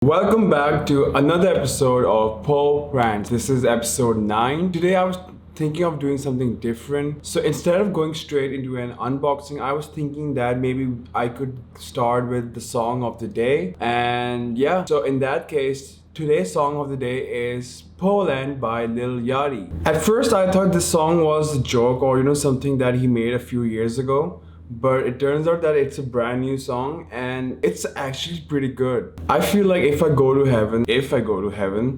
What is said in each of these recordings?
Welcome back to another episode of Rants. This is episode 9. Today I was thinking of doing something different. So instead of going straight into an unboxing, I was thinking that maybe I could start with the song of the day. And yeah, so in that case, today's song of the day is Poland by Lil Yachty. At first I thought this song was a joke or something that he made a few years ago. But it turns out that it's a brand new song and it's actually pretty good. I feel like if I go to heaven,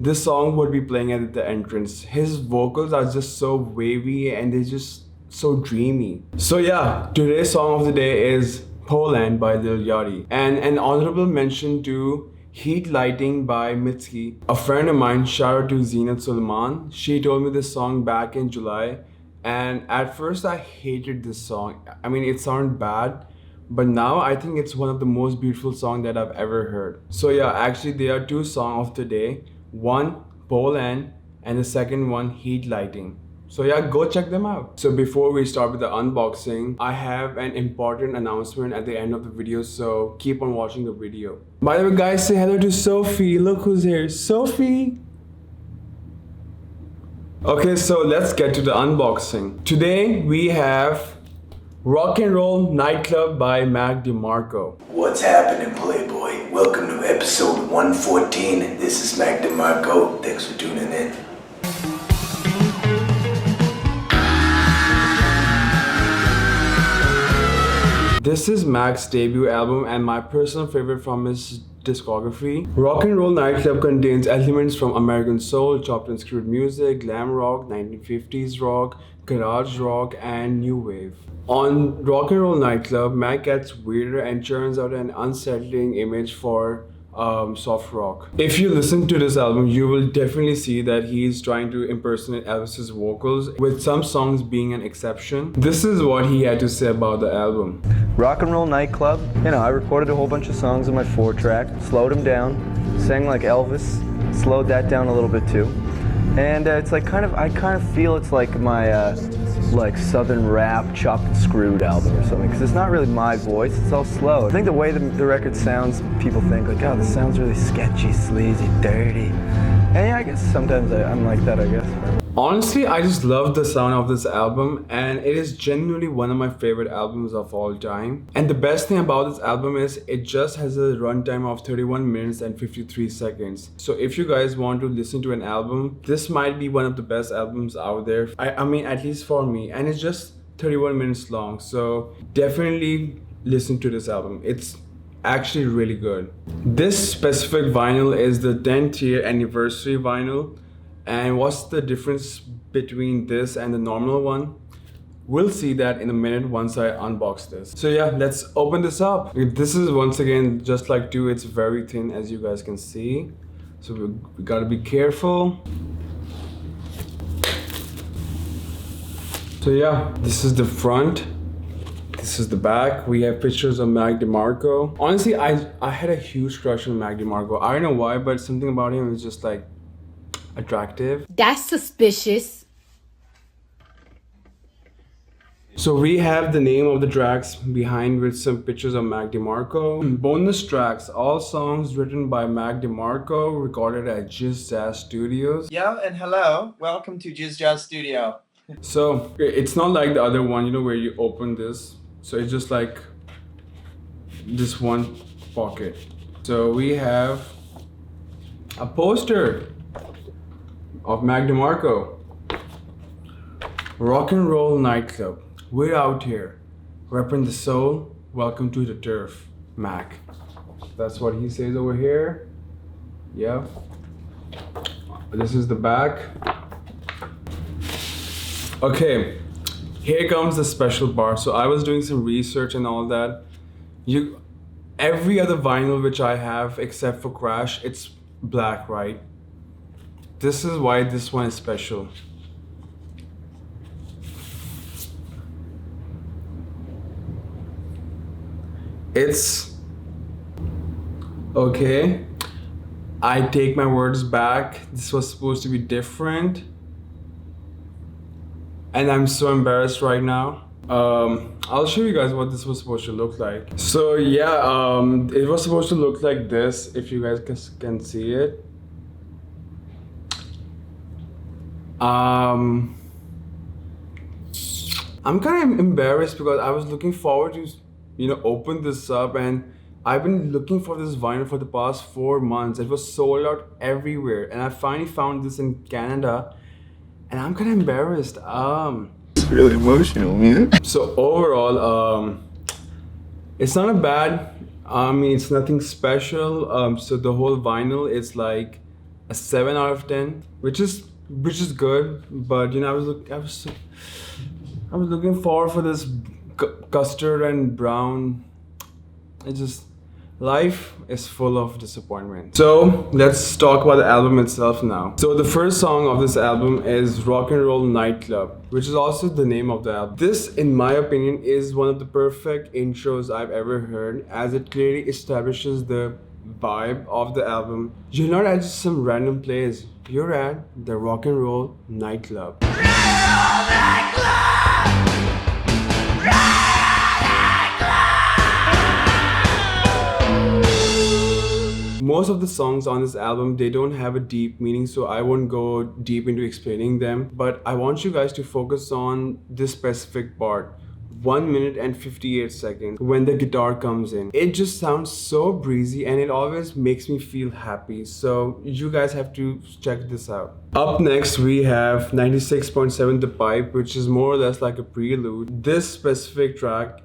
this song would be playing at the entrance. His vocals are just so wavy and they're just so dreamy. So yeah, today's song of the day is Poland by Lil Yachty. And an honorable mention to Heat Lighting by Mitski. A friend of mine, shout out to Zinat Suleiman, she told me this song back in July. And at first I hated this song. I mean, it sounded bad, but now I think it's one of the most beautiful songs that I've ever heard. So yeah, actually there are two songs of the day. One, Poland, and the second one, Heat Lighting. So yeah, go check them out. So before we start with the unboxing, I have an important announcement at the end of the video, so keep on watching the video. By the way guys, say hello to Sophie. Look who's here, Sophie. Okay, so let's get to the unboxing. Today we have Rock and Roll Nightclub by Mac DeMarco. What's happening, Playboy? Welcome to episode 114. This is Mac DeMarco. Thanks for tuning in. This is Mac's debut album and my personal favorite from his discography. Rock and Roll Nightclub contains elements from American soul, chopped and screwed music, glam rock, 1950s rock, garage rock, and new wave. On Rock and Roll Nightclub, Mac gets weirder and churns out an unsettling image for soft rock. If you listen to this album, you will definitely see that he's trying to impersonate Elvis's vocals, with some songs being an exception. This is what he had to say about the album. Rock and Roll Nightclub, I recorded a whole bunch of songs on my 4-track, slowed them down, sang like Elvis, slowed that down a little bit too. And it's like I kind of feel it's like my like southern rap chopped and screwed album or something, because it's not really my voice, it's all slow. I think the way the record sounds, people think like, oh, this sounds really sketchy, sleazy, dirty. And yeah, I guess sometimes I'm like that, I guess. Honestly, I just love the sound of this album, and it is genuinely one of my favorite albums of all time. And the best thing about this album is it just has a runtime of 31 minutes and 53 seconds. So if you guys want to listen to an album, this might be one of the best albums out there. I mean, at least for me. And it's just 31 minutes long. So definitely listen to this album. It's actually really good. This specific vinyl is the 10th year anniversary vinyl. And what's the difference between this and the normal one? We'll see that in a minute once I unbox this. So yeah, let's open this up. This is once again just like 2, it's very thin as you guys can see. So we gotta be careful. So yeah, this is the front. This is the back. We have pictures of Mac DeMarco. Honestly, I had a huge crush on Mac DeMarco. I don't know why, but something about him is just like attractive. That's suspicious. So we have the name of the tracks behind with some pictures of Mac DeMarco. Bonus tracks, all songs written by Mac DeMarco, recorded at Jizz Jazz Studios. Yeah, and hello, welcome to Jizz Jazz Studio. So it's not like the other one, where you open this. So it's just like this one pocket. So we have a poster of Mac DeMarco. Rock and Roll Nightclub. We're out here, repping the soul. Welcome to the turf, Mac. That's what he says over here. Yeah. This is the back. Okay, here comes the special part. So I was doing some research and all that. Every other vinyl which I have, except for Crash, it's black, right? This is why this one is special. It's okay. I take my words back. This was supposed to be different. And I'm so embarrassed right now. I'll show you guys what this was supposed to look like. So yeah, it was supposed to look like this, if you guys can see it. I'm kind of embarrassed because I was looking forward to, open this up, and I've been looking for this vinyl for the past 4 months. It was sold out everywhere, and I finally found this in Canada, and I'm kind of embarrassed. It's really emotional, man. So overall, it's not a bad. I mean, it's nothing special. So the whole vinyl is like a 7 out of 10, which is good. But I was looking forward for this custard and brown. It just, life is full of disappointment. So let's talk about the album itself now. So the first song of this album is Rock and Roll Nightclub, which is also the name of the album. This, in my opinion, is one of the perfect intros I've ever heard, as it clearly establishes the vibe of the album. You're not at just some random place, you're at the Rock and Roll Nightclub. Most of the songs on this album, they don't have a deep meaning, so I won't go deep into explaining them. But I want you guys to focus on this specific part, 1 minute and 58 seconds, when the guitar comes in. It just sounds so breezy, and it always makes me feel happy. So you guys have to check this out. Up next, we have 96.7 The Pipe, which is more or less like a prelude. This specific track,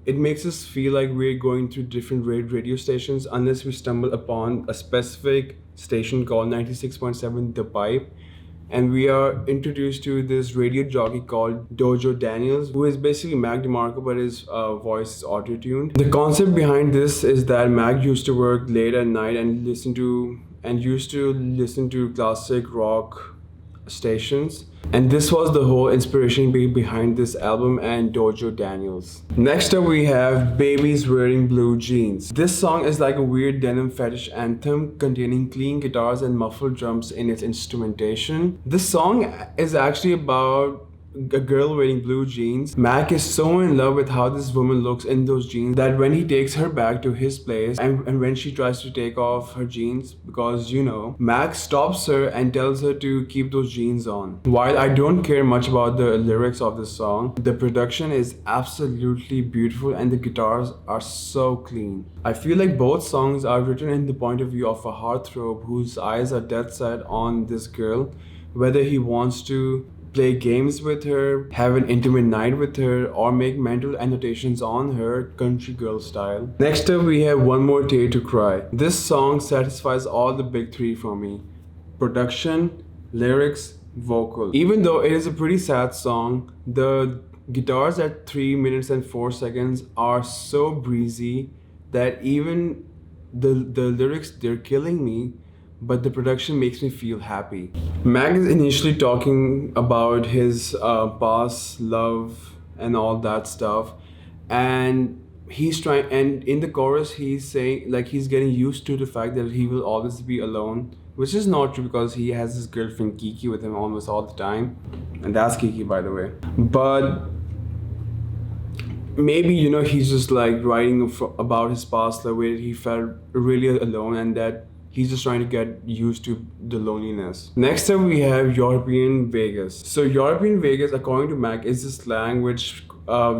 it makes us feel like we're going through different radio stations unless we stumble upon a specific station called 96.7 The Pipe. And we are introduced to this radio jockey called Dojo Daniels, who is basically Mac DeMarco, but his voice is auto-tuned. The concept behind this is that Mac used to work late at night and used to listen to classic rock stations, and this was the whole inspiration behind this album and Dojo Daniels. Next up, we have Babies Wearing Blue Jeans. This song is like a weird denim fetish anthem containing clean guitars and muffled drums in its instrumentation. This song is actually about a girl wearing blue jeans. Mac is so in love with how this woman looks in those jeans that when he takes her back to his place and when she tries to take off her jeans, because Mac stops her and tells her to keep those jeans on. While I don't care much about the lyrics of this song, the production is absolutely beautiful and the guitars are so clean. I feel like both songs are written in the point of view of a heartthrob whose eyes are dead set on this girl, whether he wants to play games with her, have an intimate night with her, or make mental annotations on her, country girl style. Next up, we have One More Day to Cry. This song satisfies all the big three for me: production, lyrics, vocal. Even though it is a pretty sad song, the guitars at 3 minutes and 4 seconds are so breezy that even the lyrics, they're killing me, but the production makes me feel happy. Mac is initially talking about his past love and all that stuff, and and in the chorus he's saying like he's getting used to the fact that he will always be alone, which is not true because he has his girlfriend Kiki with him almost all the time, and that's Kiki, by the way. But maybe he's just like writing about his past love where he felt really alone, and that he's just trying to get used to the loneliness. Next up, we have European Vegas. So European Vegas, according to Mac, is the slang which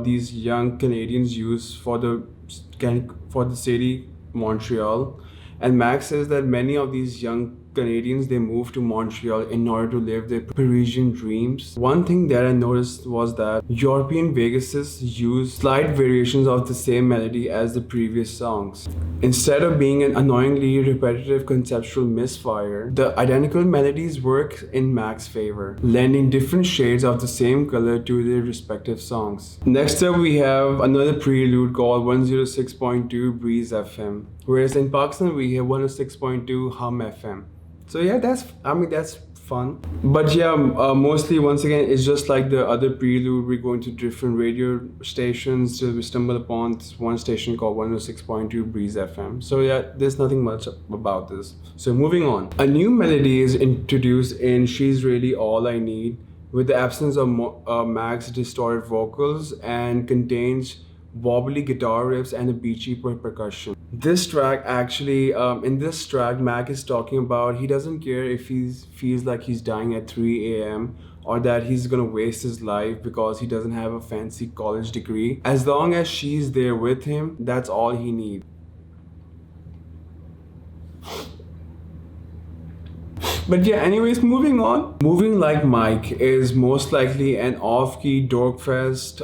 these young Canadians use for the city Montreal. And Mac says that many of these young Canadians, they moved to Montreal in order to live their Parisian dreams. One thing that I noticed was that European Vegases use slight variations of the same melody as the previous songs. Instead of being an annoyingly repetitive conceptual misfire, the identical melodies work in Mac's favor, lending different shades of the same color to their respective songs. Next up, we have another prelude called 106.2 Breeze FM, whereas in Pakistan we have 106.2 Hum FM. So yeah, that's fun. But yeah, mostly once again, it's just like the other prelude. We're going to different radio stations till we stumble upon this one station called 106.2 Breeze FM. So yeah, there's nothing much about this. So moving on. A new melody is introduced in She's Really All I Need, with the absence of Mac's distorted vocals and contains wobbly guitar riffs and a beachy percussion. This track actually, in this track, Mac is talking about he doesn't care if he feels like he's dying at 3 a.m. or that he's gonna waste his life because he doesn't have a fancy college degree. As long as she's there with him, that's all he needs. But yeah, anyways, moving on. Moving Like Mike is most likely an off-key dorkfest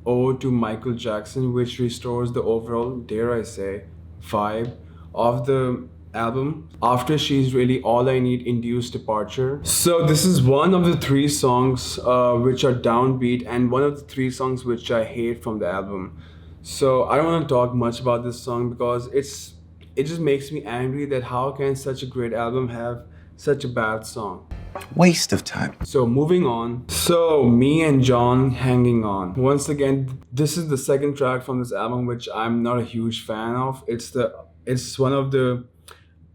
ode to Michael Jackson, which restores the overall, dare I say, vibe of the album after She's Really All I Need induced departure. So this is one of the 3 songs which are downbeat and one of the 3 songs which I hate from the album. So I don't want to talk much about this song because it just makes me angry that how can such a great album have such a bad song. Waste of time. So moving on. So Me and John Hanging On. Once again, this is the second track from this album which I'm not a huge fan of. It's one of the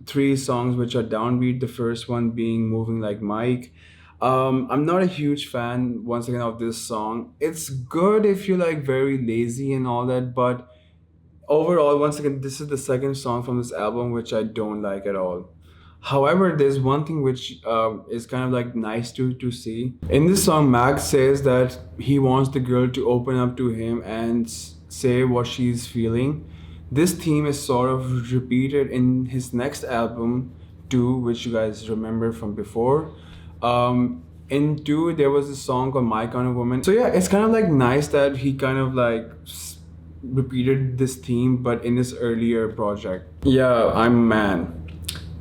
3 songs which are downbeat. The first one being Moving Like Mike. I'm not a huge fan once again of this song. It's good if you're like very lazy and all that, but overall, once again, this is the second song from this album which I don't like at all. However, there's one thing which is kind of like nice to see. In this song, Max says that he wants the girl to open up to him and say what she's feeling. This theme is sort of repeated in his next album, 2, which you guys remember from before. In 2, there was a song called My Kind of Woman. So yeah, it's kind of like nice that he kind of like repeated this theme, but in his earlier project. Yeah, I'm a Man.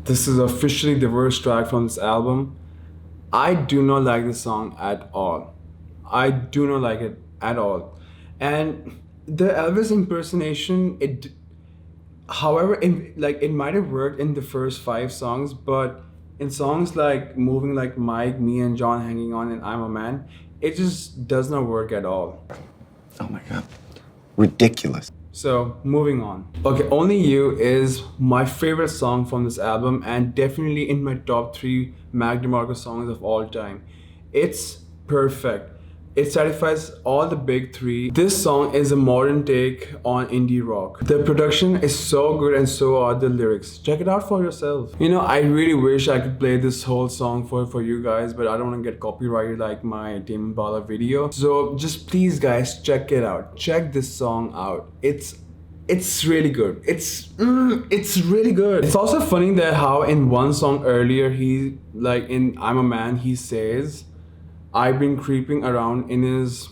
This is officially the worst track from this album. I do not like this song at all. I do not like it at all. And the Elvis impersonation, however, it might have worked in the first 5 songs, but in songs like Moving Like Mike, Me and John Hanging On, and I'm a Man, it just does not work at all. Oh my God. Ridiculous. So moving on. Okay, Only You is my favorite song from this album and definitely in my top 3 Mac DeMarco songs of all time. It's perfect. It satisfies all the big 3. This song is a modern take on indie rock. The production is so good and so are the lyrics. Check it out for yourself. You know, I really wish I could play this whole song for you guys, but I don't want to get copyrighted like my Tame Impala video. So just please guys, check it out. Check this song out. It's really good. It's really good. It's also funny that how in one song earlier he, like in I'm a Man, he says I've been creeping around in his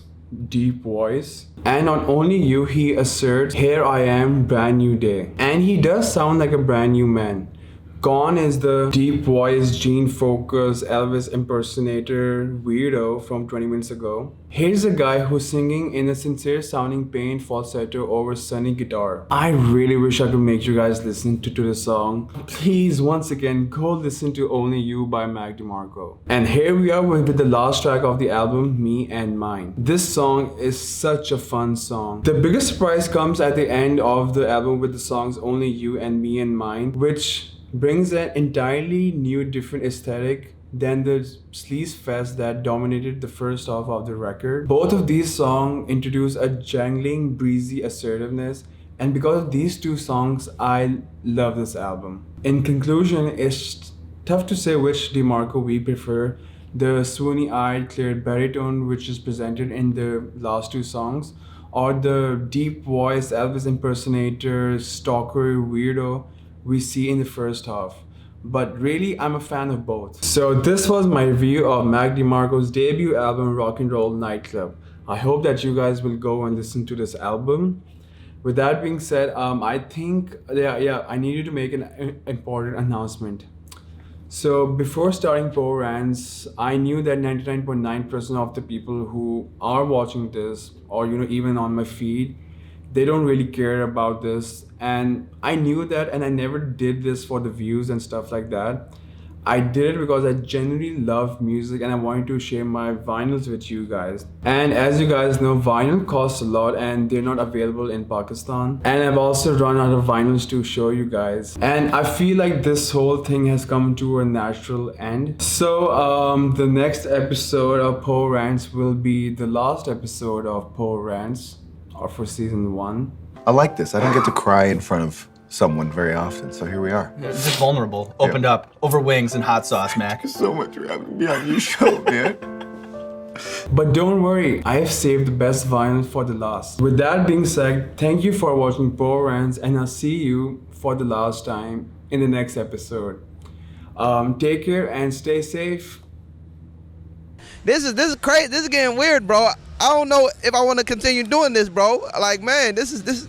deep voice. And on Only You, he asserts, here I am, brand new day. And he does sound like a brand new man. Gone is the deep voice, Gene Focus, Elvis impersonator weirdo from 20 minutes ago. Here's a guy who's singing in a sincere sounding pain falsetto over sunny guitar. I really wish I could make you guys listen to the song. Please, once again, go listen to Only You by Mac DeMarco. And here we are with the last track of the album, Me and Mine. This song is such a fun song. The biggest surprise comes at the end of the album with the songs Only You and Me and Mine, which brings an entirely new different aesthetic than the sleaze fest that dominated the first half of the record. Both of these songs introduce a jangling, breezy assertiveness, and because of these 2 songs, I love this album. In conclusion, it's tough to say which DeMarco we prefer, the swoony-eyed cleared baritone which is presented in the last 2 songs, or the deep voice Elvis impersonator, stalker, weirdo we see in the first half. But really, I'm a fan of both. So this was my review of Mac DeMarco's debut album, Rock and Roll Nightclub. I hope that you guys will go and listen to this album. With that being said, I think, I needed to make an important announcement. So before starting Power Rants, I knew that 99.9% of the people who are watching this, or even on my feed, they don't really care about this, and I knew that, and I never did this for the views and stuff like that. I did it because I genuinely love music and I wanted to share my vinyls with you guys. And as you guys know, vinyl costs a lot and they're not available in Pakistan. And I've also run out of vinyls to show you guys. And I feel like this whole thing has come to a natural end. So the next episode of Poe Rants will be the last episode of Poe Rants, or for season 1. I like this. I don't get to cry in front of someone very often, so here we are. Yeah, just vulnerable, opened up, over wings and hot sauce, Mac. So much for having me on your show, man. But don't worry, I have saved the best vinyl for the last. With that being said, thank you for watching Poe Rants, and I'll see you for the last time in the next episode. Take care and stay safe. This is crazy. This is getting weird, bro. I don't know if I want to continue doing this, bro. Like, man, this is